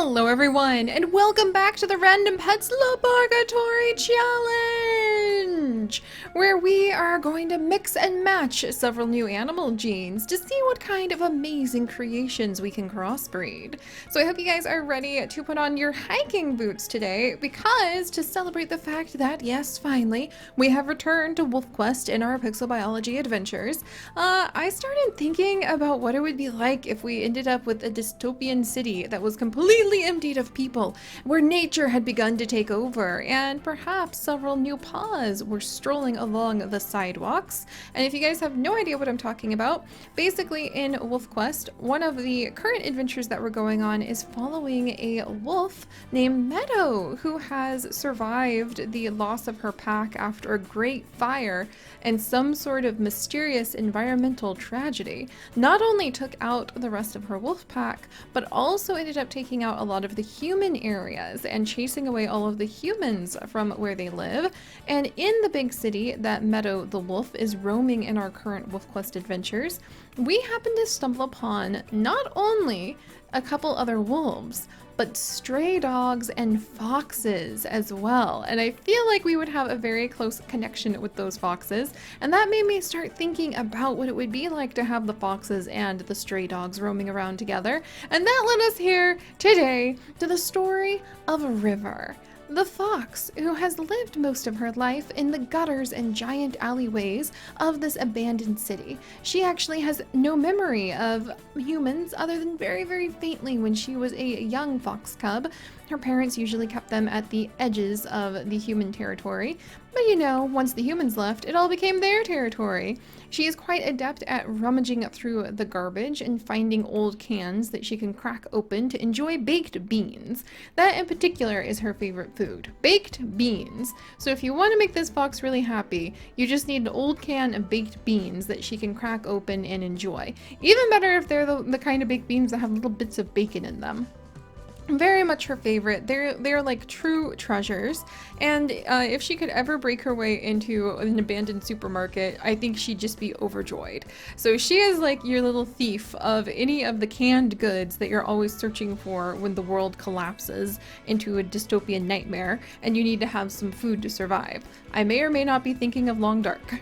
Hello everyone, and welcome back to the Random Pets LaBARKatory Challenge, where we are going to mix and match several new animal genes to see what kind of amazing creations we can crossbreed. So I hope you guys are ready to put on your hiking boots today, because to celebrate the fact that, yes, finally, we have returned to WolfQuest in our pixel biology adventures, I started thinking about what it would be like if we ended up with a dystopian city that was completely emptied of people, where nature had begun to take over, and perhaps several new paws were strolling along the sidewalks. And if you guys have no idea what I'm talking about, basically in WolfQuest, one of the current adventures that we're going on is following a wolf named Meadow, who has survived the loss of her pack after a great fire and some sort of mysterious environmental tragedy. Not only took out the rest of her wolf pack, but also ended up taking out a lot of the human areas and chasing away all of the humans from where they live. And in the big city that Meadow the wolf is roaming in our current WolfQuest adventures, we happen to stumble upon not only a couple other wolves, but stray dogs and foxes as well. And I feel like we would have a very close connection with those foxes, and that made me start thinking about what it would be like to have the foxes and the stray dogs roaming around together. And that led us here today to the story of River, the fox who has lived most of her life in the gutters and giant alleyways of this abandoned city. She actually has no memory of humans other than very, very faintly when she was a young fox cub. Her parents usually kept them at the edges of the human territory, but you know, once the humans left, it all became their territory. She is quite adept at rummaging through the garbage and finding old cans that she can crack open to enjoy baked beans. That in particular is her favorite food, baked beans. So if you want to make this fox really happy, you just need an old can of baked beans that she can crack open and enjoy. Even better if they're the kind of baked beans that have little bits of bacon in them. Very much her favorite. They're like true treasures, and if she could ever break her way into an abandoned supermarket, I think she'd just be overjoyed. So she is like your little thief of any of the canned goods that you're always searching for when the world collapses into a dystopian nightmare and you need to have some food to survive. I may or may not be thinking of Long Dark.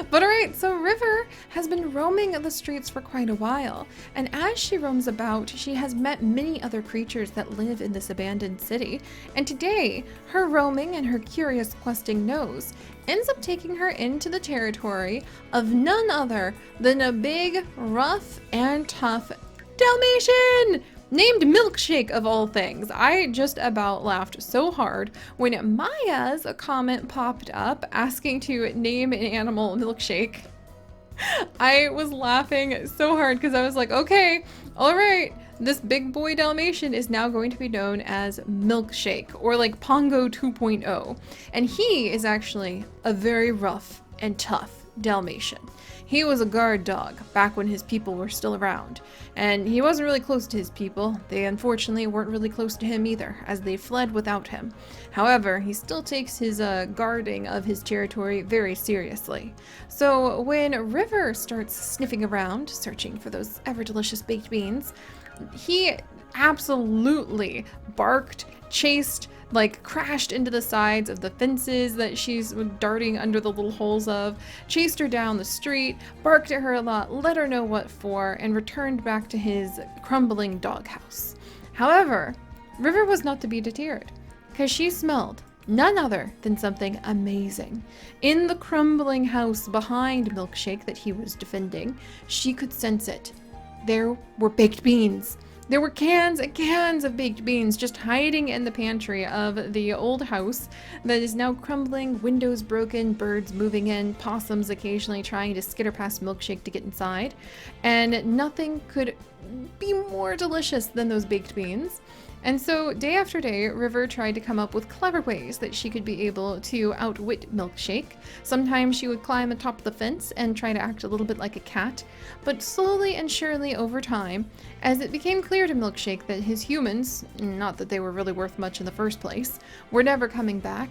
But alright, so River has been roaming the streets for quite a while, and as she roams about, she has met many other creatures that live in this abandoned city, and today, her roaming and her curious questing nose ends up taking her into the territory of none other than a big, rough, and tough Dalmatian! Named Milkshake of all things. I just about laughed so hard when Maya's comment popped up asking to name an animal Milkshake. I was laughing so hard because I was like, okay, all right, this big boy Dalmatian is now going to be known as Milkshake, or like Pongo 2.0. And he is actually a very rough and tough Dalmatian. He was a guard dog back when his people were still around, and he wasn't really close to his people. They unfortunately weren't really close to him either, as they fled without him. However, he still takes his guarding of his territory very seriously. So when River starts sniffing around, searching for those ever-delicious baked beans, he absolutely barked, chased, like crashed into the sides of the fences that she's darting under the little holes of, chased her down the street, barked at her a lot, let her know what for, and returned back to his crumbling doghouse. However, River was not to be deterred, because she smelled none other than something amazing. In the crumbling house behind Milkshake that he was defending, she could sense it. There were baked beans. There were cans and cans of baked beans just hiding in the pantry of the old house that is now crumbling, windows broken, birds moving in, possums occasionally trying to skitter past Milkshake to get inside. And nothing could be more delicious than those baked beans. And so day after day, River tried to come up with clever ways that she could be able to outwit Milkshake. Sometimes she would climb atop the fence and try to act a little bit like a cat, but slowly and surely over time, as it became clear to Milkshake that his humans, not that they were really worth much in the first place, were never coming back,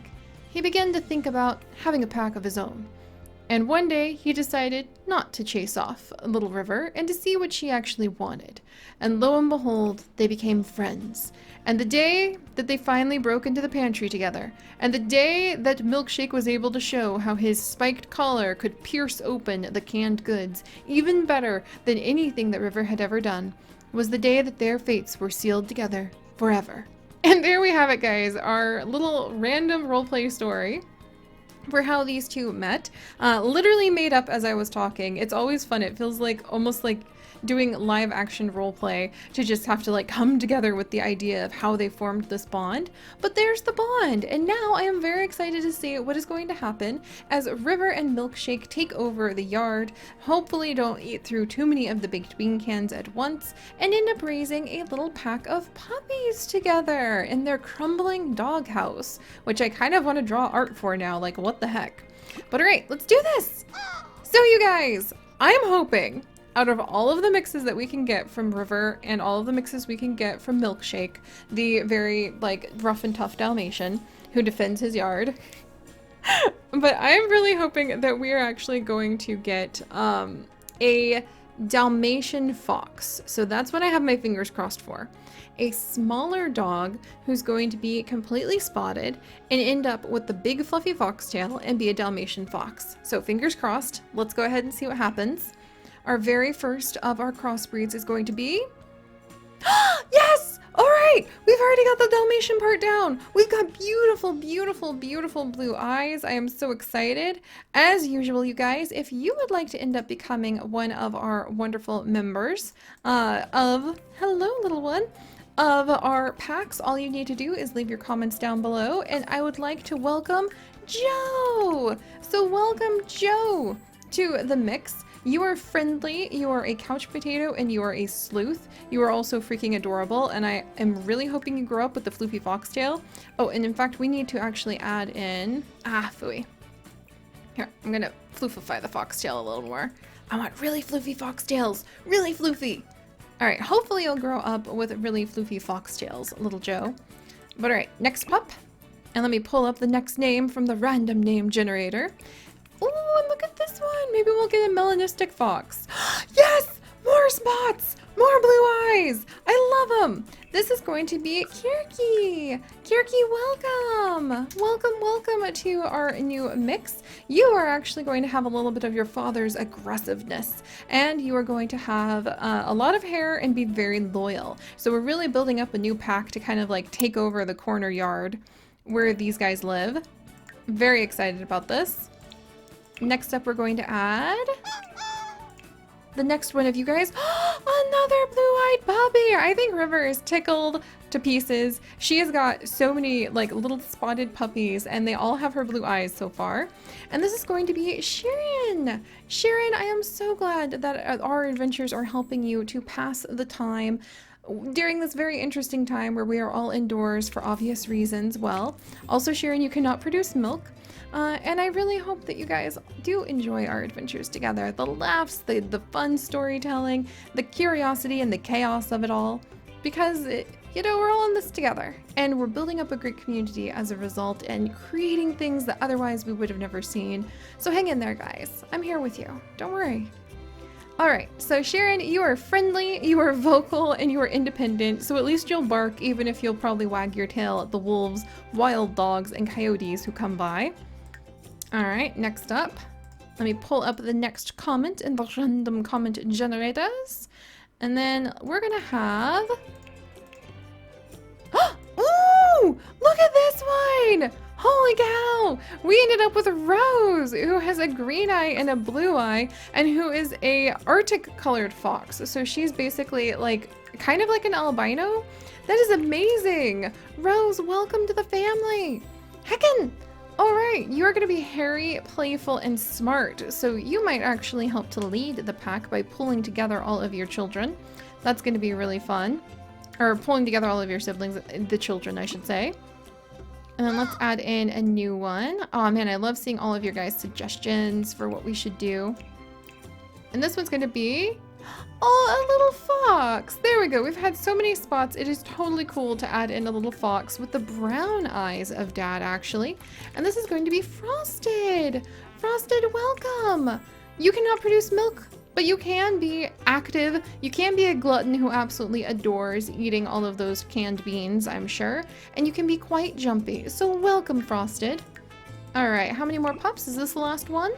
he began to think about having a pack of his own. And one day he decided not to chase off Little River and to see what she actually wanted. And lo and behold, they became friends. And the day that they finally broke into the pantry together, and the day that Milkshake was able to show how his spiked collar could pierce open the canned goods even better than anything that River had ever done, was the day that their fates were sealed together forever. And there we have it, guys, our little random roleplay story for how these two met. Literally made up as I was talking. It's always fun. It feels like almost like doing live action roleplay to just have to like come together with the idea of how they formed this bond. But there's the bond, and now I am very excited to see what is going to happen as River and Milkshake take over the yard, hopefully don't eat through too many of the baked bean cans at once, and end up raising a little pack of puppies together in their crumbling doghouse, which I kind of want to draw art for now, like what the heck. But alright, let's do this! So you guys, I am hoping out of all of the mixes that we can get from River and all of the mixes we can get from Milkshake, the very like rough and tough Dalmatian who defends his yard, but I'm really hoping that we are actually going to get a Dalmatian fox. So that's what I have my fingers crossed for. A smaller dog who's going to be completely spotted and end up with the big fluffy foxtail and be a Dalmatian fox. So fingers crossed. Let's go ahead and see what happens. Our very first of our crossbreeds is going to be... Yes! Alright! We've already got the Dalmatian part down! We've got beautiful, beautiful, beautiful blue eyes. I am so excited. As usual, you guys, if you would like to end up becoming one of our wonderful members hello, little one, of our packs, all you need to do is leave your comments down below, and I would like to welcome Joe! So welcome, Joe, to the mix. You are friendly, you are a couch potato, and you are a sleuth. You are also freaking adorable, and I am really hoping you grow up with the floofy foxtail. Oh, and in fact, we need to actually add in... phooey. Here, I'm gonna floofify the foxtail a little more. I want really floofy foxtails! Really floofy! Alright, hopefully you'll grow up with really floofy foxtails, little Joe. But alright, next pup. And let me pull up the next name from the random name generator. Ooh, and look at this one. Maybe we'll get a melanistic fox. Yes! More spots! More blue eyes! I love them! This is going to be Kirky! Kirky, welcome! Welcome, welcome to our new mix. You are actually going to have a little bit of your father's aggressiveness, and you are going to have a lot of hair and be very loyal. So we're really building up a new pack to kind of like take over the corner yard where these guys live. Very excited about this. Next up, we're going to add the next one of you guys. Another blue-eyed puppy! I think River is tickled to pieces. She has got so many like little spotted puppies, and they all have her blue eyes so far. And this is going to be Sharon. Sharon, I am so glad that our adventures are helping you to pass the time during this very interesting time where we are all indoors for obvious reasons. Well, also Sharon, you cannot produce milk. And I really hope that you guys do enjoy our adventures together. The laughs, the fun storytelling, the curiosity and the chaos of it all. Because, you know, we're all in this together. And we're building up a great community as a result and creating things that otherwise we would have never seen. So hang in there, guys. I'm here with you. Don't worry. Alright, so Sharon, you are friendly, you are vocal, and you are independent, so at least you'll bark even if you'll probably wag your tail at the wolves, wild dogs, and coyotes who come by. Alright, next up, let me pull up the next comment in the random comment generators. And then we're gonna have... Ooh! Look at this one! Holy cow! We ended up with Rose, who has a green eye and a blue eye, and who is a Arctic colored fox. So she's basically like, kind of like an albino. That is amazing! Rose, welcome to the family! Heckin'! Alright, you're going to be hairy, playful, and smart, so you might actually help to lead the pack by pulling together all of your children. That's going to be really fun. Or pulling together all of your siblings, the children, I should say. And then let's add in a new one. Oh man, I love seeing all of your guys' suggestions for what we should do. And this one's going to be... Oh, a little fox! There we go. We've had so many spots. It is totally cool to add in a little fox with the brown eyes of Dad, actually. And this is going to be Frosted! Frosted, welcome! You cannot produce milk, but you can be active. You can be a glutton who absolutely adores eating all of those canned beans, I'm sure. And you can be quite jumpy. So welcome, Frosted. All right, how many more pups? Is this the last one?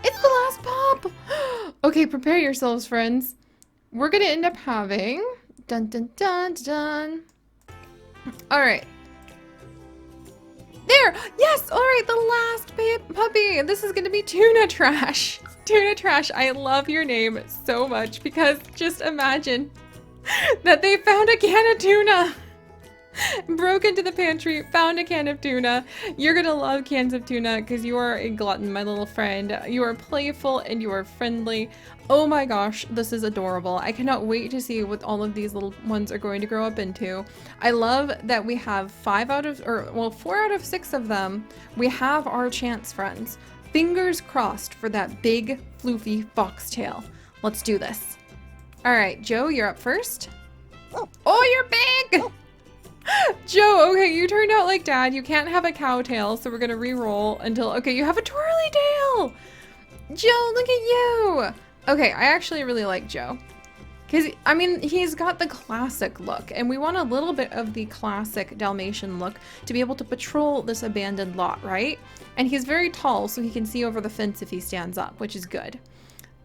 It's the last pup! Okay, prepare yourselves, friends. We're gonna end up having... Dun dun dun dun. All right. There! Yes! All right, the last puppy. This is gonna be Tuna Trash. Tuna Trash, I love your name so much because just imagine that they found a can of tuna. Broke into the pantry, found a can of tuna. You're gonna love cans of tuna because you are a glutton, my little friend. You are playful and you are friendly. Oh my gosh, this is adorable. I cannot wait to see what all of these little ones are going to grow up into. I love that we have 4 out of 6 of them. We have our chance, friends. Fingers crossed for that big, floofy foxtail. Let's do this. All right, Joe, you're up first. Oh, you're big! Joe, okay, you turned out like Dad. You can't have a cow tail, so we're gonna re-roll until... Okay, you have a twirly tail! Joe, look at you! Okay, I actually really like Joe. Because, I mean, he's got the classic look, and we want a little bit of the classic Dalmatian look to be able to patrol this abandoned lot, right? And he's very tall, so he can see over the fence if he stands up, which is good.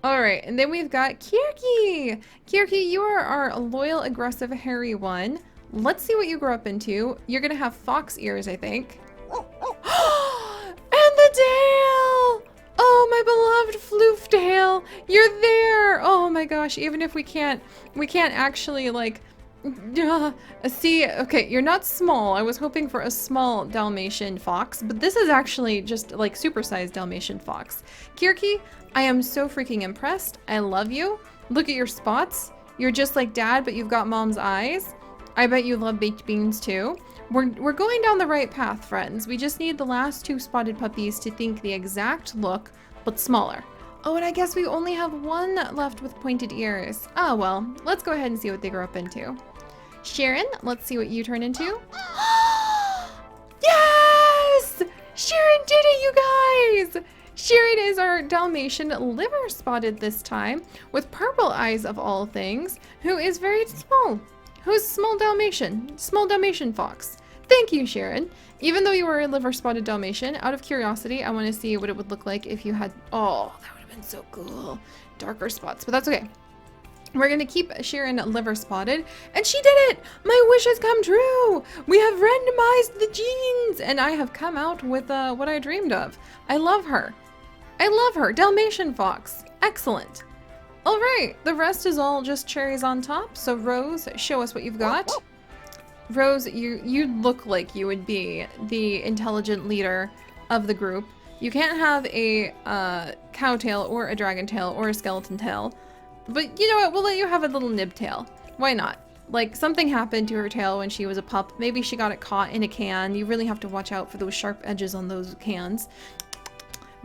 All right, and then we've got Kirky. Kirky, you are our loyal, aggressive, hairy one. Let's see what you grow up into. You're gonna have fox ears, I think. And the tail! Oh, my beloved floof tail! You're there! Oh my gosh, even if we can't actually, like, see, okay, you're not small. I was hoping for a small Dalmatian fox, but this is actually just, like, supersized Dalmatian fox. Kirky, I am so freaking impressed. I love you. Look at your spots. You're just like Dad, but you've got Mom's eyes. I bet you love baked beans too. We're going down the right path, friends. We just need the last 2 spotted puppies to think the exact look, but smaller. Oh, and I guess we only have 1 left with pointed ears. Oh, well, let's go ahead and see what they grow up into. Sharon, let's see what you turn into. Yes! Sharon did it, you guys! Sharon is our Dalmatian liver spotted this time, with purple eyes of all things, who is very small. Who's small Dalmatian fox. Thank you, Sharon. Even though you were a liver spotted Dalmatian, out of curiosity, I want to see what it would look like if you had, oh, that would have been so cool. Darker spots, but that's okay. We're gonna keep Sharon liver spotted, and she did it! My wish has come true! We have randomized the genes, and I have come out with what I dreamed of. I love her. I love her, Dalmatian fox. Excellent. All right, the rest is all just cherries on top. So Rose, show us what you've got. Rose, you look like you would be the intelligent leader of the group. You can't have a cow tail or a dragon tail or a skeleton tail. But you know what, we'll let you have a little nib tail. Why not? Like, something happened to her tail when she was a pup. Maybe she got it caught in a can. You really have to watch out for those sharp edges on those cans.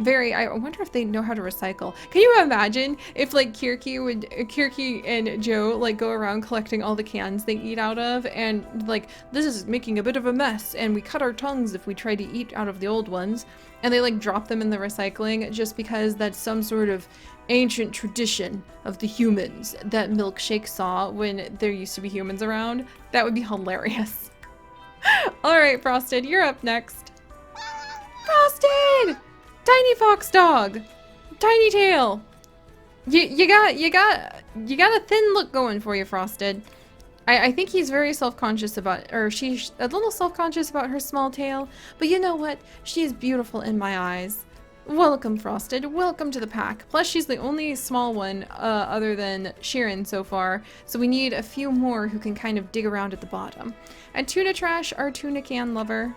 I wonder if they know how to recycle. Can you imagine if, like, Kirky and Joe, like, go around collecting all the cans they eat out of, and, like, this is making a bit of a mess, and we cut our tongues if we try to eat out of the old ones, and they, like, drop them in the recycling just because that's some sort of ancient tradition of the humans that Milkshake saw when there used to be humans around. That would be hilarious. All right, Frosted, you're up next. Frosted! Tiny fox dog, tiny tail. You got a thin look going for you, Frosted. I think he's very self-conscious about, or she's a little self-conscious about her small tail. But you know what? She is beautiful in my eyes. Welcome, Frosted. Welcome to the pack. Plus, she's the only small one other than Sharon so far. So we need a few more who can kind of dig around at the bottom. And Tuna Trash, our tuna can lover.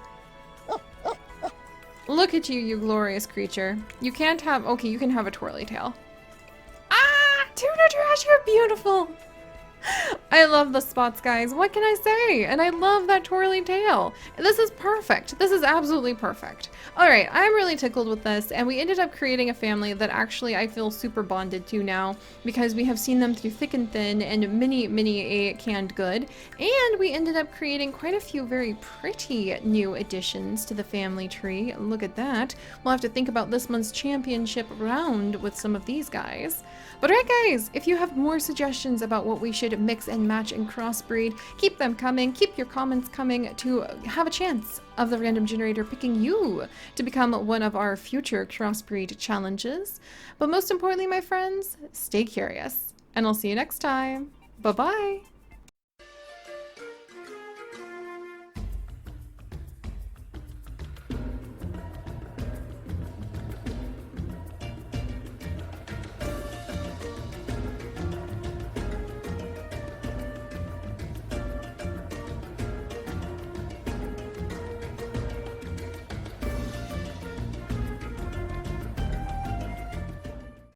Look at you, you glorious creature. You can't have, okay, you can have a twirly tail. Ah, Tuna Trash, you're beautiful. I love the spots, guys. What can I say? And I love that twirly tail. This is perfect. This is absolutely perfect. All right, I'm really tickled with this, and we ended up creating a family that actually I feel super bonded to now because we have seen them through thick and thin and many a canned good, and we ended up creating quite a few very pretty new additions to the family tree. Look at that. We'll have to think about this month's championship round with some of these guys. But alright guys, if you have more suggestions about what we should mix and match and crossbreed, keep them coming, keep your comments coming to have a chance of the random generator picking you to become one of our future crossbreed challenges. But most importantly, my friends, stay curious, and I'll see you next time. Bye-bye!